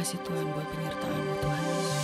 kasih Tuhan buat penyertaan-Mu Tuhan Yesus.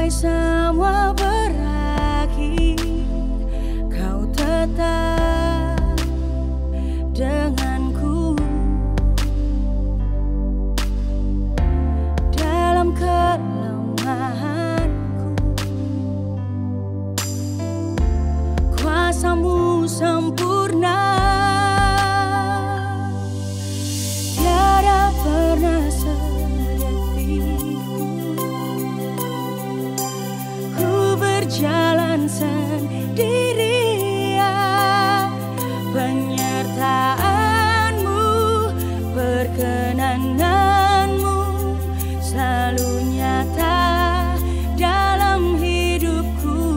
Semua berakhir, Kau tetap denganku. Dalam kelemahanku, kuasa-Mu sempurna. Tiada pernah jalan sendirian, penyertaan-Mu, perkenanan-Mu selalu nyata dalam hidupku.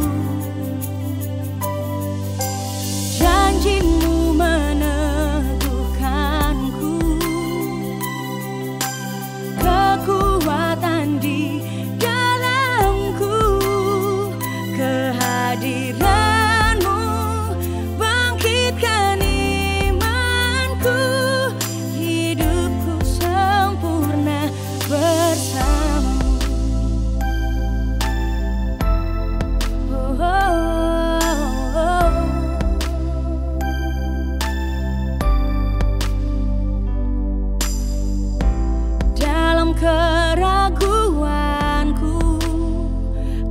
Janji-Mu meneguhkanku, kekuatan di kehadiran-Mu bangkitkan imanku, hidupku sempurna bersama-Mu. Oh, oh, oh. Dalam keraguanku,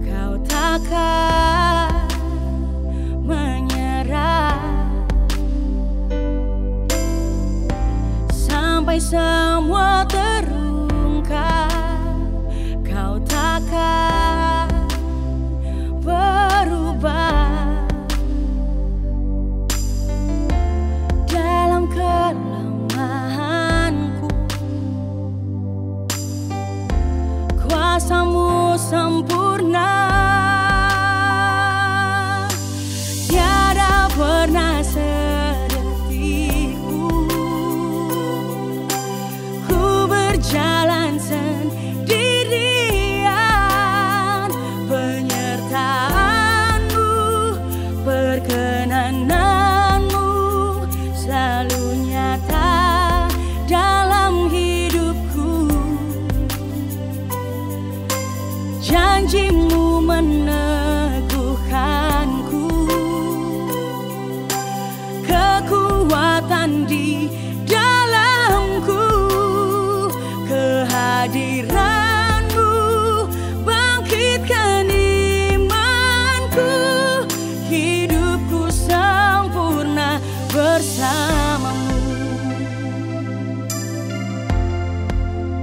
Kau takkan menyerah sampai semua terungkap. Kau takkan berubah. Dalam kelemahanku, kuasa-Mu sempurna. Tiada pernah sedetikku ku berjalan sendirian, penyertaan-Mu, perkenanan-Mu selalu nyata dalam hidupku. Janji-Mu meneguhkanku, kekuatan di dalamku, kehadiran-Mu bangkitkan imanku, hidupku sempurna bersama-Mu,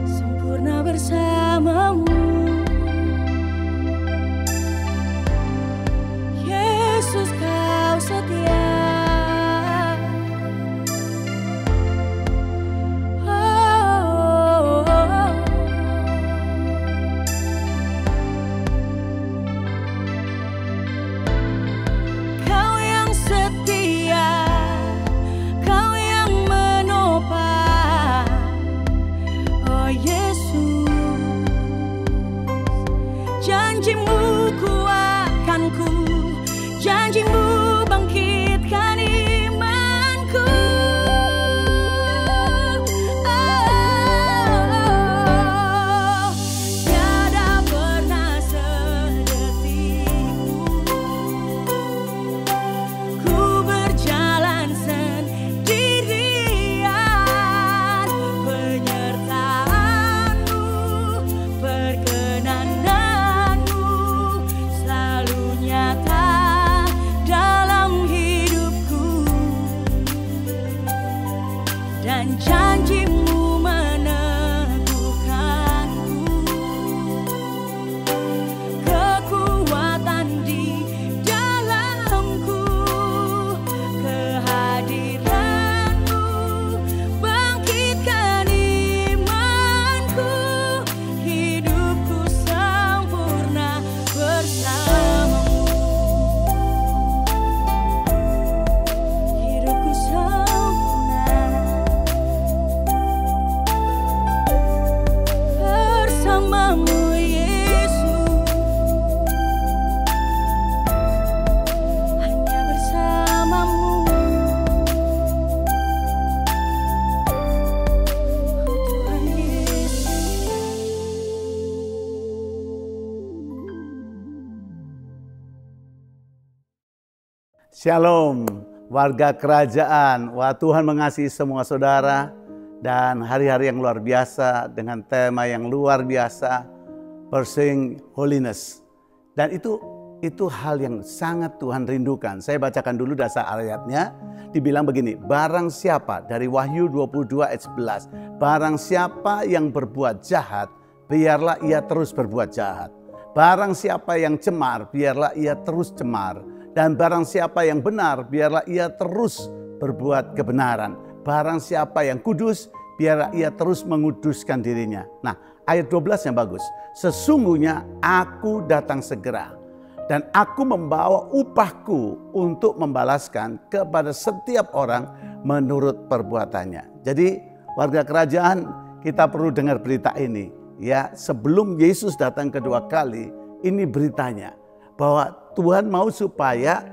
sempurna bersama-Mu. Yesus, Kau setia. Oh, oh, oh. Kau yang setia, Kau yang menopang. Oh Yesus, janji-Mu kuatkanku, janji-Mu bangkitkan imanku. Oh, tiada pernah sedetikku ku berjalan sendirian, penyertaan-Mu, perkenanan-Mu selalu nyata dalam hidupku. Dan janji-Mu meneguhkanku, kekuatan di dalam Shalom, warga kerajaan. Wah, Tuhan mengasihi semua saudara. Dan hari-hari yang luar biasa dengan tema yang luar biasa, Pursuing Holiness. Dan itu hal yang sangat Tuhan rindukan. Saya bacakan dulu dasar ayatnya. Dibilang begini, barang siapa, dari Wahyu 22 ayat 11. Barang siapa yang berbuat jahat, biarlah ia terus berbuat jahat. Barang siapa yang cemar, biarlah ia terus cemar. Dan barang siapa yang benar, biarlah ia terus berbuat kebenaran. Barang siapa yang kudus, biarlah ia terus menguduskan dirinya. Nah, ayat 12 yang bagus. Sesungguhnya aku datang segera, dan aku membawa upahku untuk membalaskan kepada setiap orang menurut perbuatannya. Jadi warga kerajaan, kita perlu dengar berita ini. Ya, sebelum Yesus datang kedua kali, ini beritanya. Bahwa Tuhan mau supaya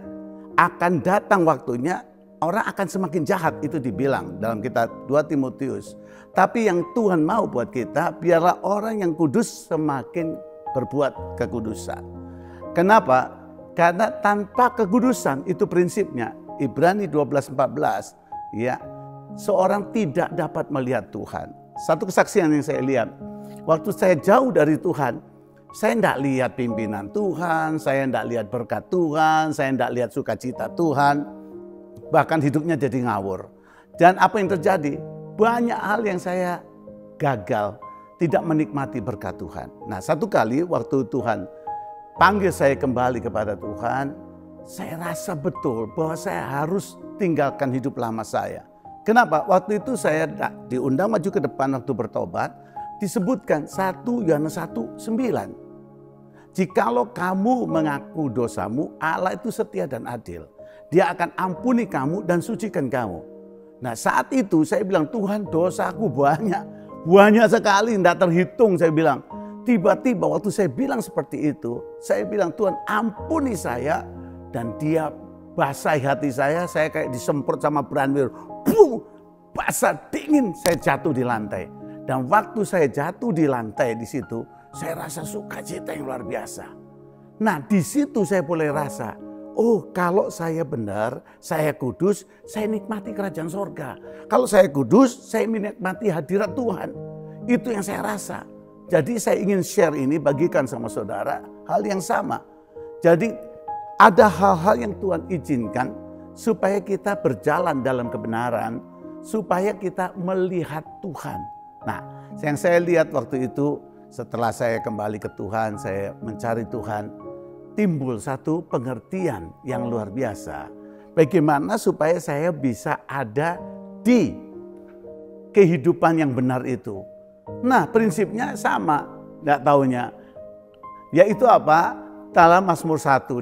akan datang waktunya orang akan semakin jahat, itu dibilang dalam kitab 2 Timotius. Tapi yang Tuhan mau buat kita, biarlah orang yang kudus semakin berbuat kekudusan. Kenapa? Karena tanpa kekudusan, itu prinsipnya Ibrani 12:14, ya, seorang tidak dapat melihat Tuhan. Satu kesaksian yang saya lihat, waktu saya jauh dari Tuhan, saya tidak lihat pimpinan Tuhan, saya tidak lihat berkat Tuhan, saya tidak lihat sukacita Tuhan. Bahkan hidupnya jadi ngawur. Dan apa yang terjadi? Banyak hal yang saya gagal, tidak menikmati berkat Tuhan. Nah, satu kali waktu Tuhan panggil saya kembali kepada Tuhan, saya rasa betul bahwa saya harus tinggalkan hidup lama saya. Kenapa? Waktu itu saya diundang maju ke depan waktu bertobat. Disebutkan 1 Yohanes 1:9. Jikalau kamu mengaku dosamu, Allah itu setia dan adil. Dia akan ampuni kamu dan sucikan kamu. Nah, saat itu saya bilang, Tuhan, dosaku banyak. Banyak sekali, tidak terhitung, saya bilang. Tiba-tiba waktu saya bilang seperti itu, saya bilang, Tuhan, ampuni saya. Dan dia basahi hati saya kayak disemprot sama branwir. Boom! Basah, dingin, saya jatuh di lantai. Dan waktu saya jatuh di lantai di situ, saya rasa sukacita yang luar biasa. Nah, di situ saya boleh rasa, oh, kalau saya benar, saya kudus, saya nikmati kerajaan sorga. Kalau saya kudus, saya menikmati hadirat Tuhan. Itu yang saya rasa. Jadi saya ingin share ini, bagikan sama saudara, hal yang sama. Jadi ada hal-hal yang Tuhan izinkan supaya kita berjalan dalam kebenaran, supaya kita melihat Tuhan. Nah, yang saya lihat waktu itu, setelah saya kembali ke Tuhan, saya mencari Tuhan, timbul satu pengertian yang luar biasa. Bagaimana supaya saya bisa ada di kehidupan yang benar itu. Nah, prinsipnya sama, nggak taunya. Yaitu apa? Dalam Mazmur 1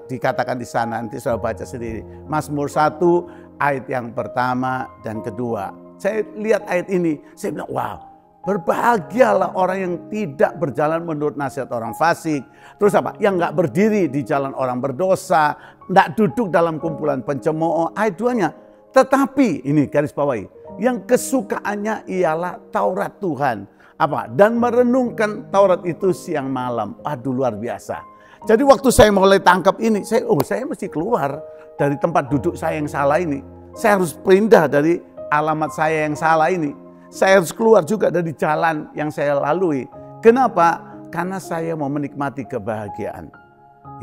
dikatakan di sana, nanti saya baca sendiri. Mazmur 1 ayat yang pertama dan kedua. Saya lihat ayat ini, saya bilang, wow, berbahagialah orang yang tidak berjalan menurut nasihat orang fasik. Terus apa? Yang nggak berdiri di jalan orang berdosa, nggak duduk dalam kumpulan pencemooh. Ayat 2-nya, tetapi, ini garis bawahi, yang kesukaannya ialah Taurat Tuhan. Apa? Dan merenungkan Taurat itu siang malam. Aduh, luar biasa. Jadi waktu saya mulai tangkap ini, saya mesti keluar dari tempat duduk saya yang salah ini. Saya harus pindah dari alamat saya yang salah ini. Saya harus keluar juga dari jalan yang saya lalui. Kenapa? Karena saya mau menikmati kebahagiaan.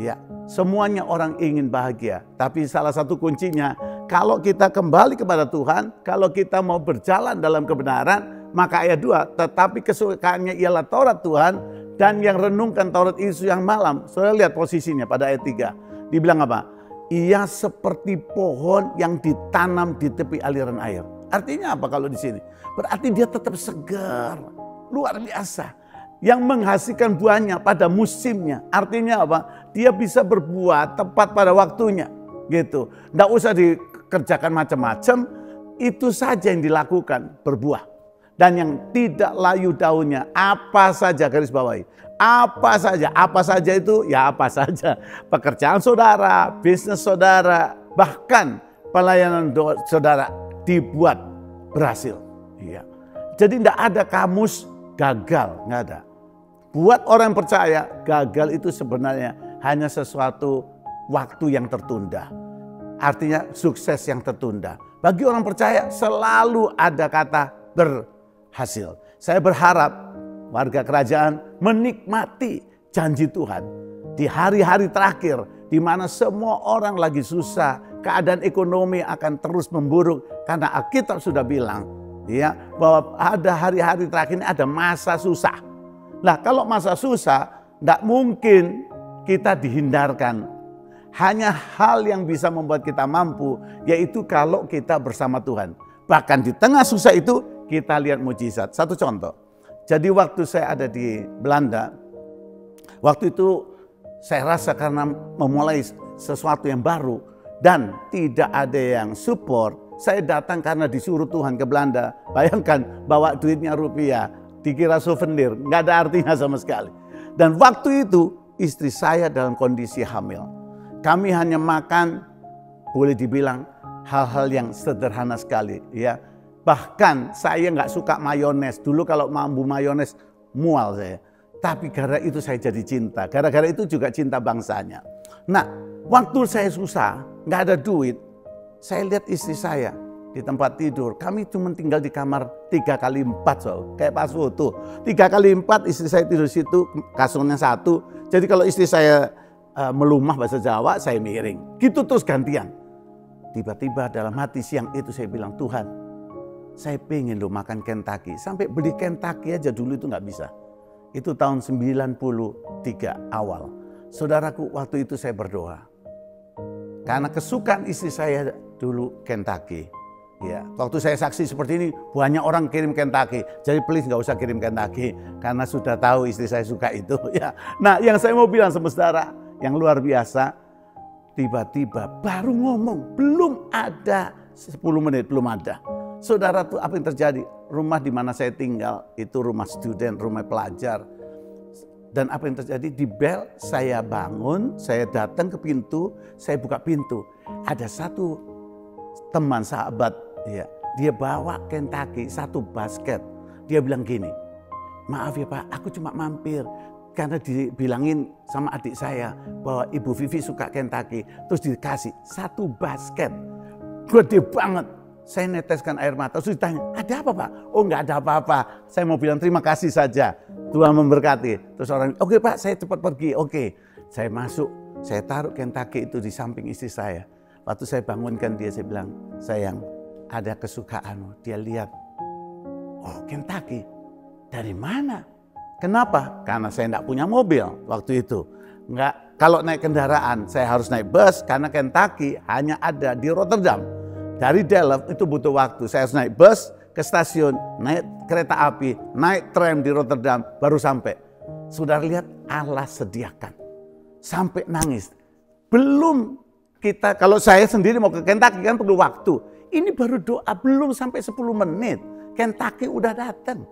Ya, semuanya orang ingin bahagia. Tapi salah satu kuncinya, kalau kita kembali kepada Tuhan, kalau kita mau berjalan dalam kebenaran, maka ayat 2, tetapi kesukaannya ialah Taurat Tuhan, dan yang renungkan Taurat itu siang malam. Saya lihat posisinya pada ayat 3. Dibilang apa? Ia seperti pohon yang ditanam di tepi aliran air. Artinya apa kalau di sini? Berarti dia tetap segar, luar biasa. Yang menghasilkan buahnya pada musimnya. Artinya apa? Dia bisa berbuah tepat pada waktunya. Gitu. Nggak usah dikerjakan macam-macam. Itu saja yang dilakukan, berbuah. Dan yang tidak layu daunnya, apa saja, garis bawahi. Apa saja itu, ya apa saja. Pekerjaan saudara, bisnis saudara, bahkan pelayanan saudara dibuat berhasil. Iya. Jadi tidak ada kamus gagal, nggak ada. Buat orang percaya, gagal itu sebenarnya hanya sesuatu waktu yang tertunda. artinya sukses yang tertunda. Bagi orang percaya selalu ada kata berhasil. Saya berharap warga kerajaan menikmati janji Tuhan di hari-hari terakhir di mana semua orang lagi susah, keadaan ekonomi akan terus memburuk karena Alkitab sudah bilang ya bahwa ada hari-hari terakhir ini ada masa susah. Nah, kalau masa susah tidak mungkin kita dihindarkan. Hanya hal yang bisa membuat kita mampu yaitu kalau kita bersama Tuhan. Bahkan di tengah susah itu kita lihat mujizat. Satu contoh. Jadi waktu saya ada di Belanda, waktu itu saya rasa karena memulai sesuatu yang baru dan tidak ada yang support, saya datang karena disuruh Tuhan ke Belanda. Bayangkan bawa duitnya rupiah, dikira souvenir, nggak ada artinya sama sekali. Dan waktu itu istri saya dalam kondisi hamil. Kami hanya makan, boleh dibilang hal-hal yang sederhana sekali, ya. Bahkan saya nggak suka mayones. Dulu kalau mambu mayones mual saya. Tapi gara itu saya jadi cinta. Gara-gara itu juga cinta bangsanya. Nah, waktu saya susah, nggak ada duit, saya lihat istri saya di tempat tidur. Kami cuma tinggal di kamar 3x4, so. Kayak pas foto. 3x4 istri saya tidur situ, kasurnya satu. Jadi kalau istri saya melumah bahasa Jawa, saya miring. Gitu terus gantian. Tiba-tiba dalam hati siang itu saya bilang, Tuhan, saya pengen lo makan Kentucky. Sampai beli Kentucky aja dulu itu nggak bisa. Itu tahun 93 awal. Saudaraku, waktu itu saya berdoa. Karena kesukaan istri saya dulu Kentucky. Ya, waktu saya saksi seperti ini, banyak orang kirim Kentucky. Jadi please nggak usah kirim Kentucky. Karena sudah tahu istri saya suka itu. Ya. Nah, yang saya mau bilang sama saudara, yang luar biasa, tiba-tiba baru ngomong, belum ada 10 menit, belum ada. Saudara tuh apa yang terjadi? Rumah di mana saya tinggal itu rumah student, rumah pelajar. Dan apa yang terjadi? Di bel saya bangun, saya datang ke pintu, saya buka pintu. Ada satu teman sahabat, ya, dia bawa Kentucky, satu basket. Dia bilang gini, maaf ya Pak, aku cuma mampir. Karena dibilangin sama adik saya bahwa Ibu Vivi suka Kentucky. Terus dikasih satu basket, gede banget. Saya neteskan air mata, terus ditanya, ada apa Pak? Oh nggak ada apa-apa, saya mau bilang terima kasih saja, Tuhan memberkati. Terus orang, oke Pak, saya cepat pergi, oke. Saya masuk, saya taruh Kentucky itu di samping istri saya. Waktu saya bangunkan dia, saya bilang, sayang, ada kesukaanmu. Dia lihat, oh Kentucky, dari mana? Kenapa? Karena saya tidak punya mobil waktu itu. Nggak, kalau naik kendaraan, saya harus naik bus, karena Kentucky hanya ada di Rotterdam. Dari Delft itu butuh waktu. Saya harus naik bus ke stasiun, naik kereta api, naik tram di Rotterdam, baru sampai. Saudara lihat Allah sediakan. Sampai nangis. Belum kita, kalau saya sendiri mau ke Kentucky kan perlu waktu. Ini baru doa, belum sampai 10 menit. Kentucky udah datang.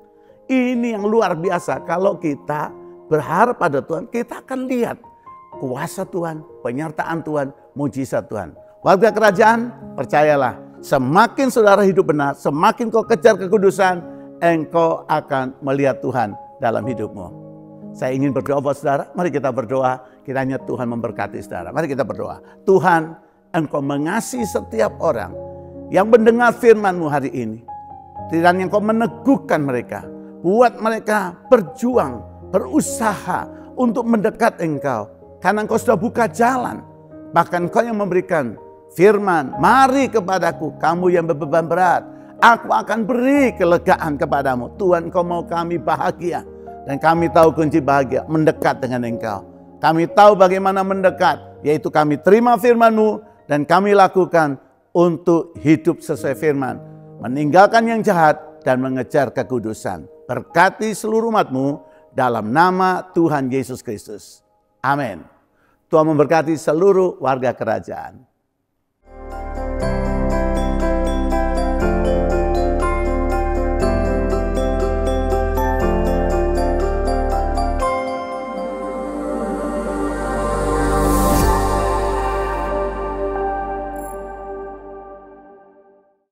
Ini yang luar biasa. Kalau kita berharap pada Tuhan, kita akan lihat kuasa Tuhan, penyertaan Tuhan, mujizat Tuhan. Warga kerajaan, percayalah, semakin saudara hidup benar, semakin kau kejar kekudusan, engkau akan melihat Tuhan dalam hidupmu. Saya ingin berdoa buat saudara, mari kita berdoa, kiranya Tuhan memberkati saudara. Mari kita berdoa. Tuhan, engkau mengasihi setiap orang yang mendengar firman-Mu hari ini. Dan engkau meneguhkan mereka, buat mereka berjuang, berusaha untuk mendekat engkau. Karena engkau sudah buka jalan, bahkan engkau yang memberikan firman, mari kepadaku kamu yang berbeban berat, aku akan beri kelegaan kepadamu. Tuhan, engkau mau kami bahagia. Dan kami tahu kunci bahagia, mendekat dengan engkau. Kami tahu bagaimana mendekat, yaitu kami terima firman-Mu dan kami lakukan untuk hidup sesuai firman. Meninggalkan yang jahat dan mengejar kekudusan. Berkati seluruh umat-Mu dalam nama Tuhan Yesus Kristus. Amin. Tuhan memberkati seluruh warga kerajaan.